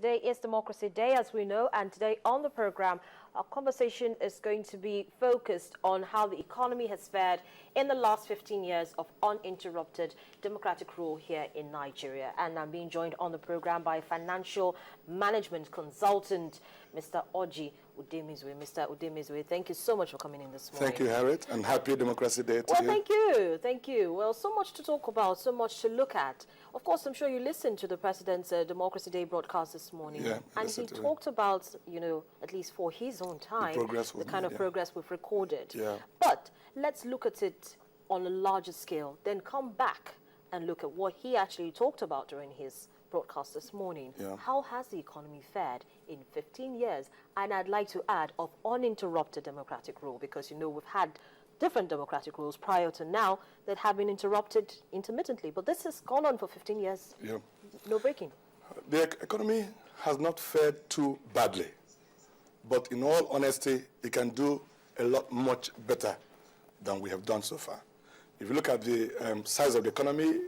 Today is Democracy Day, as we know, and today on the program, our conversation is going to be focused on how the economy has fared in the last 15 years of uninterrupted democratic rule here in Nigeria. And I'm being joined on the program by financial management consultant, Mr. Oji Udemizwe. Mr. Udemizwe, thank you so much for coming in this morning. Thank you, Harriet, and happy Democracy Day to Well, you. thank you. Thank you. Well, so much to talk about, so much to look at. Of course, I'm sure you listened to the President's Democracy Day broadcast this morning. Yeah, and he talked about, at least for his own time, the kind of progress we've recorded. Yeah. But let's look at it on a larger scale, then come back and look at what he actually talked about during his broadcast this morning. Yeah. How has the economy fared in 15 years? And I'd like to add of uninterrupted democratic rule, because, we've had different democratic rules prior to now that have been interrupted intermittently. But this has gone on for 15 years. Yeah. No breaking. The economy has not fared too badly. But in all honesty, it can do a lot much better than we have done so far. If you look at the size of the economy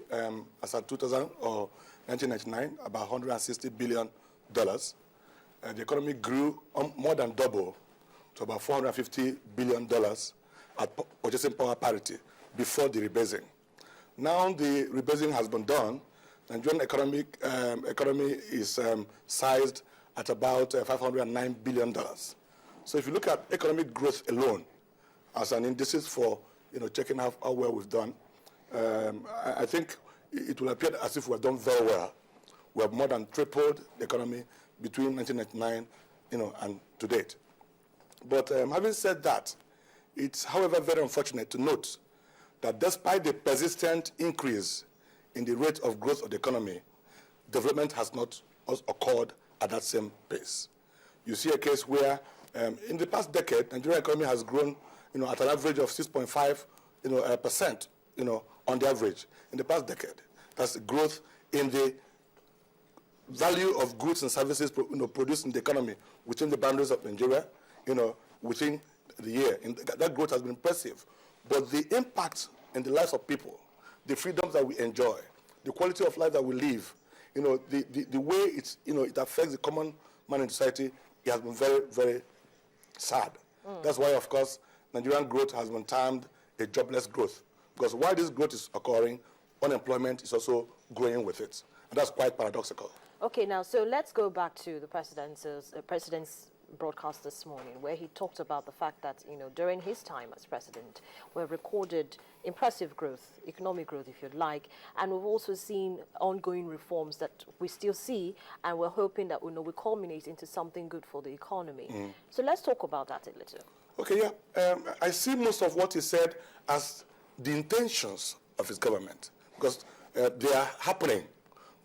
as at 2000 or 1999, about $160 billion, the economy grew more than double to about $450 billion at purchasing power parity before the rebasing. Now the rebasing has been done. The Nigerian economy is sized at about $509 billion. So if you look at economic growth alone as an indices for checking how well we've done, I think it will appear as if we have done very well. We have more than tripled the economy between 1999 and to date. But having said that, it's, however, very unfortunate to note that despite the persistent increase in the rate of growth of the economy, development has not occurred at that same pace. You see a case where in the past decade, the Nigerian economy has grown at an average of 6.5% percent, on the average in the past decade. That's growth in the value of goods and services produced in the economy within the boundaries of Nigeria, within the year. And that growth has been impressive. But the impact in the lives of people, the freedoms that we enjoy, the quality of life that we live, the way it affects the common man in society, it has been very, very sad. That's why, of course, Nigerian growth has been termed a jobless growth. Because while this growth is occurring, unemployment is also growing with it. And that's quite paradoxical. Okay, now, so let's go back to the president's broadcast this morning, where he talked about the fact that, during his time as president, we've recorded impressive growth, economic growth, if you'd like, and we've also seen ongoing reforms that we still see, and we're hoping that we culminate into something good for the economy. So let's talk about that a little. Okay, yeah. I see most of what he said as the intentions of his government, because they are happening,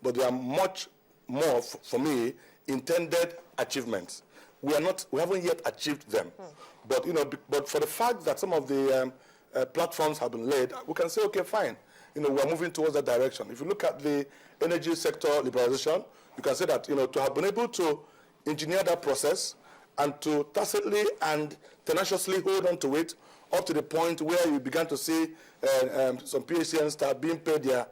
but they are much more, for me, intended achievements. We haven't yet achieved them. But but for the fact that some of the platforms have been laid, we can say, okay, fine. We're moving towards that direction. If you look at the energy sector liberalization, you can say that to have been able to engineer that process and to tacitly and tenaciously hold on to it up to the point where you began to see some PHCNs start being paid their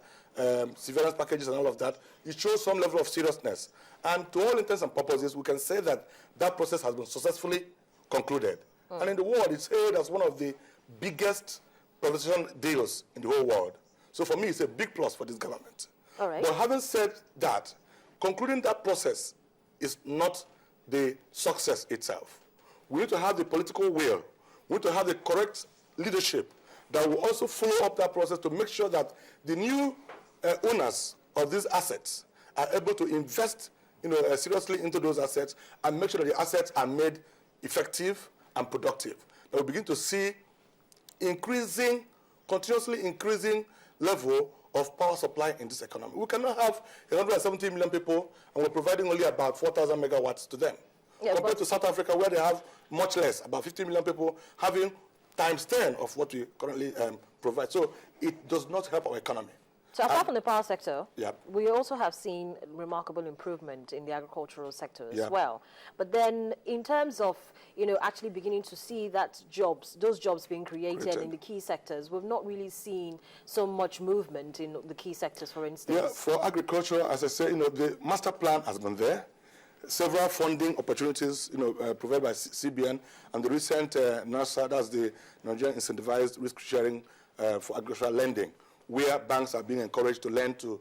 surveillance packages and all of that, it shows some level of seriousness. And to all intents and purposes, we can say that that process has been successfully concluded. And in the world, it's hailed as one of the biggest privatization deals in the whole world. So for me, it's a big plus for this government. All right. But having said that, concluding that process is not the success itself. We need to have the political will. We need to have the correct leadership that will also follow up that process to make sure that the new owners of these assets are able to invest seriously into those assets and make sure that the assets are made effective and productive. That we begin to see continuously increasing level of power supply in this economy. We cannot have 170 million people and we're providing only about 4,000 megawatts to them. Yeah, compared to South Africa, where they have much less, about 50 million people having times 10 of what we currently provide. So it does not help our economy. So apart from the power sector, Yep. we also have seen remarkable improvement in the agricultural sector as Yep. well. But then in terms of, actually beginning to see that those jobs being created in the key sectors, we've not really seen so much movement in the key sectors, for instance. Yeah, for agriculture, as I say, the master plan has been there. several funding opportunities, provided by CBN, and the recent NASA, that's the Nigerian Incentivized Risk Sharing for Agricultural Lending, where banks are being encouraged to lend to,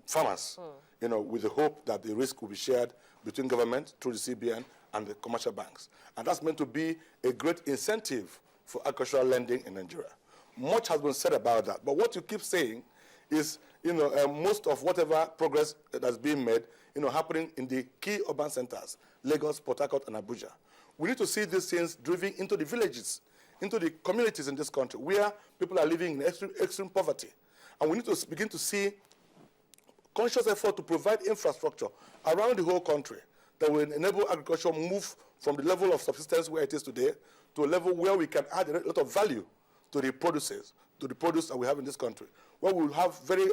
farmers, with the hope that the risk will be shared between government through the CBN and the commercial banks. And that's meant to be a great incentive for agricultural lending in Nigeria. Much has been said about that, but what you keep saying is, most of whatever progress that's being made, happening in the key urban centers, Lagos, Port Harcourt, and Abuja. We need to see these things driven into the villages, into the communities in this country where people are living in extreme poverty. And we need to begin to see conscious effort to provide infrastructure around the whole country that will enable agriculture move from the level of subsistence where it is today to a level where we can add a lot of value to the produce that we have in this country, where we will have very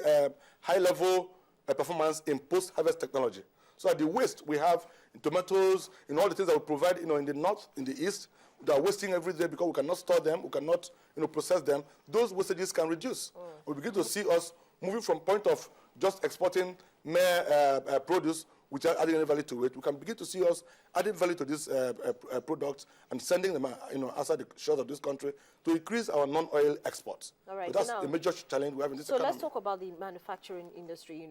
high-level performance in post-harvest technology. So that the waste we have in tomatoes, in all the things that we provide, in the north, in the east, that are wasting every day because we cannot store them, we cannot, process them, those wastages can reduce. We begin to see us moving from point of just exporting mere produce without adding any value to it. We can begin to see us adding value to these products and sending them, outside the shores of this country to increase our non-oil exports. All right. So that's the major challenge we have in this economy. So let's talk about the manufacturing industry.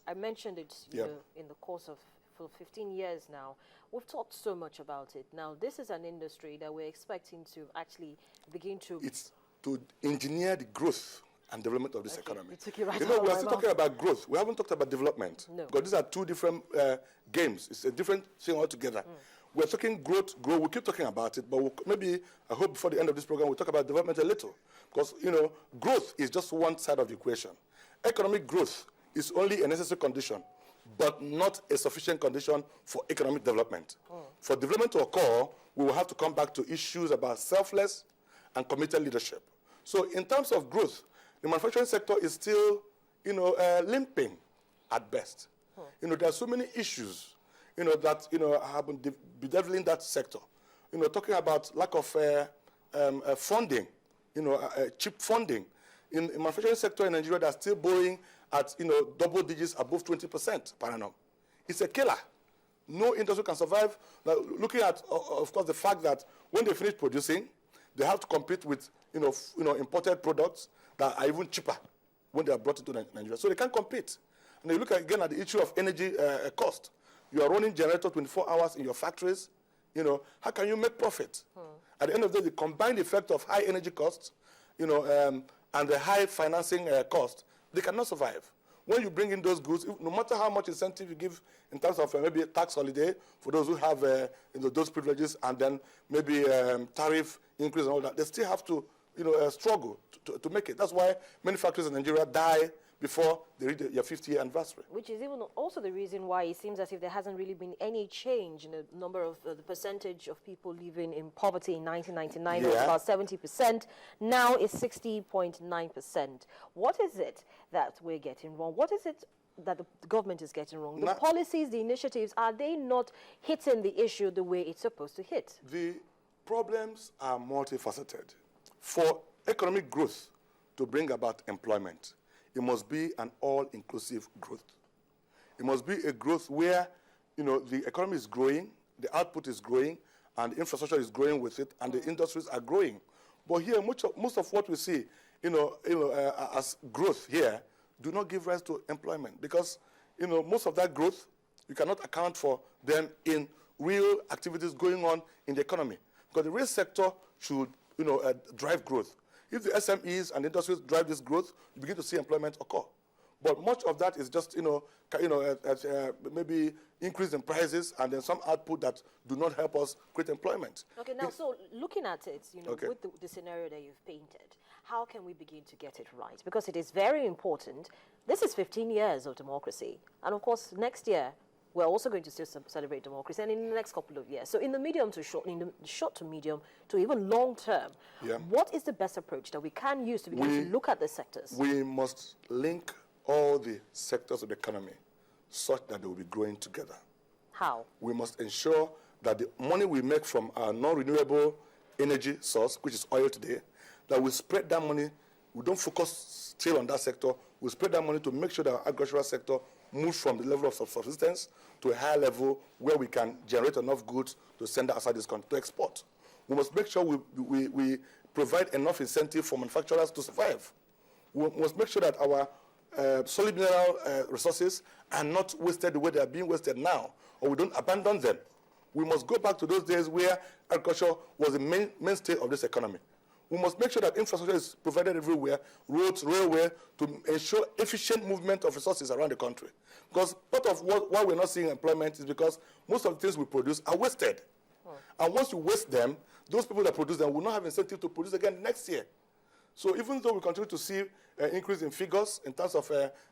I mentioned it in the course of for 15 years now. We've talked so much about it. Now, this is an industry that we're expecting to actually begin to... It's to engineer the growth and development of this economy. You took it right we're still talking about growth. We haven't talked about development. No. Because these are two different games. It's a different thing altogether. We're talking growth. We keep talking about it, but I hope before the end of this program, we'll talk about development a little. Because, growth is just one side of the equation. Economic growth is only a necessary condition, but not a sufficient condition for economic development. For development to occur, we will have to come back to issues about selfless and committed leadership. So in terms of growth, the manufacturing sector is still, limping at best. There are so many issues, that, have been bedeviling that sector. Talking about lack of funding, cheap funding. In the manufacturing sector in Nigeria, they're still borrowing at, double digits above 20% per annum. It's a killer. No industry can survive. Now, looking at, of course, the fact that when they finish producing, they have to compete with, imported products that are even cheaper when they are brought into Nigeria. So they can't compete. And you look again at the issue of energy cost. You are running generator 24 hours in your factories. How can you make profit? At the end of the day, the combined effect of high energy costs, and the high financing cost, they cannot survive. When you bring in those goods, no matter how much incentive you give in terms of maybe a tax holiday for those who have those privileges, and then maybe tariff increase and all that, they still have to struggle to make it. That's why many factories in Nigeria die before they reach their 50th anniversary. Which is even also the reason why it seems as if there hasn't really been any change in the number of the percentage of people living in poverty. In 1999, it was about 70%. Now it's 60.9%. What is it that we're getting wrong? What is it that the government is getting wrong? The policies, the initiatives, are they not hitting the issue the way it's supposed to hit? The problems are multifaceted. For economic growth to bring about employment, it must be an all-inclusive growth. It must be a growth where, the economy is growing, the output is growing, and the infrastructure is growing with it, and the industries are growing. But here, most of what we see, as growth here, do not give rise to employment because, most of that growth, you cannot account for them in real activities going on in the economy. Because the real sector should, drive growth. If the SMEs and industries drive this growth, you begin to see employment occur. But much of that is just, maybe increase in prices and then some output that do not help us create employment. Okay, now, so looking at it, with the scenario that you've painted, how can we begin to get it right? Because it is very important. This is 15 years of democracy. And of course, next year, we're also going to still celebrate democracy, and in the next couple of years. So in the medium to short, in the short to medium to even long term, what is the best approach that we can use to begin to look at the sectors? We must link all the sectors of the economy such that they will be growing together. How? We must ensure that the money we make from our non-renewable energy source, which is oil today, that we spread that money. We don't focus still on that sector. We spread that money to make sure that our agricultural sector moves from the level of subsistence to a higher level where we can generate enough goods to send outside this country to export. We must make sure we provide enough incentive for manufacturers to survive. We must make sure that our solid mineral resources are not wasted the way they are being wasted now, or we don't abandon them. We must go back to those days where agriculture was the mainstay of this economy. We must make sure that infrastructure is provided everywhere, roads, railway, to ensure efficient movement of resources around the country. Because part of why we're not seeing employment is because most of the things we produce are wasted. And once you waste them, those people that produce them will not have incentive to produce again next year. So even though we continue to see an increase in figures in terms of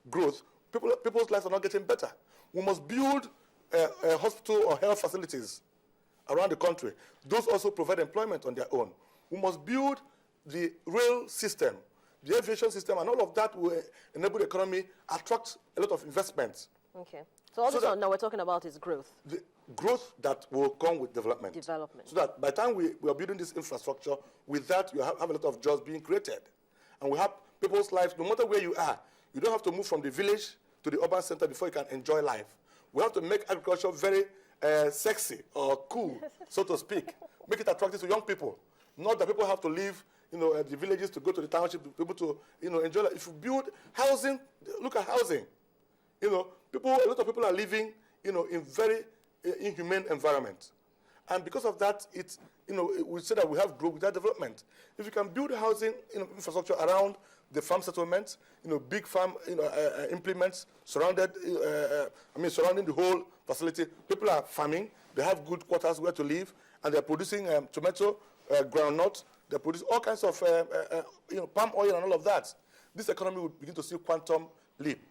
growth, people's lives are not getting better. We must build hospital or health facilities around the country. Those also provide employment on their own. We must build the rail system, the aviation system, and all of that will enable the economy, attract a lot of investments. Okay. So all this now we're talking about is growth. The growth that will come with development. Development. So that by the time we are building this infrastructure, with that you have a lot of jobs being created. And we have people's lives, no matter where you are, you don't have to move from the village to the urban center before you can enjoy life. We have to make agriculture very sexy or cool, so to speak. Make it attractive to young people. Not that people have to leave, the villages to go to the township, people to, enjoy life. If you build housing, look at housing. A lot of people are living, in very inhumane environment. And because of that, we say that we have growth without development. If you can build housing, infrastructure around the farm settlements, big farm, implements surrounding the whole facility. People are farming. They have good quarters where to live, and they're producing tomato, groundnut. They produce all kinds of, palm oil and all of that. This economy will begin to see quantum leap.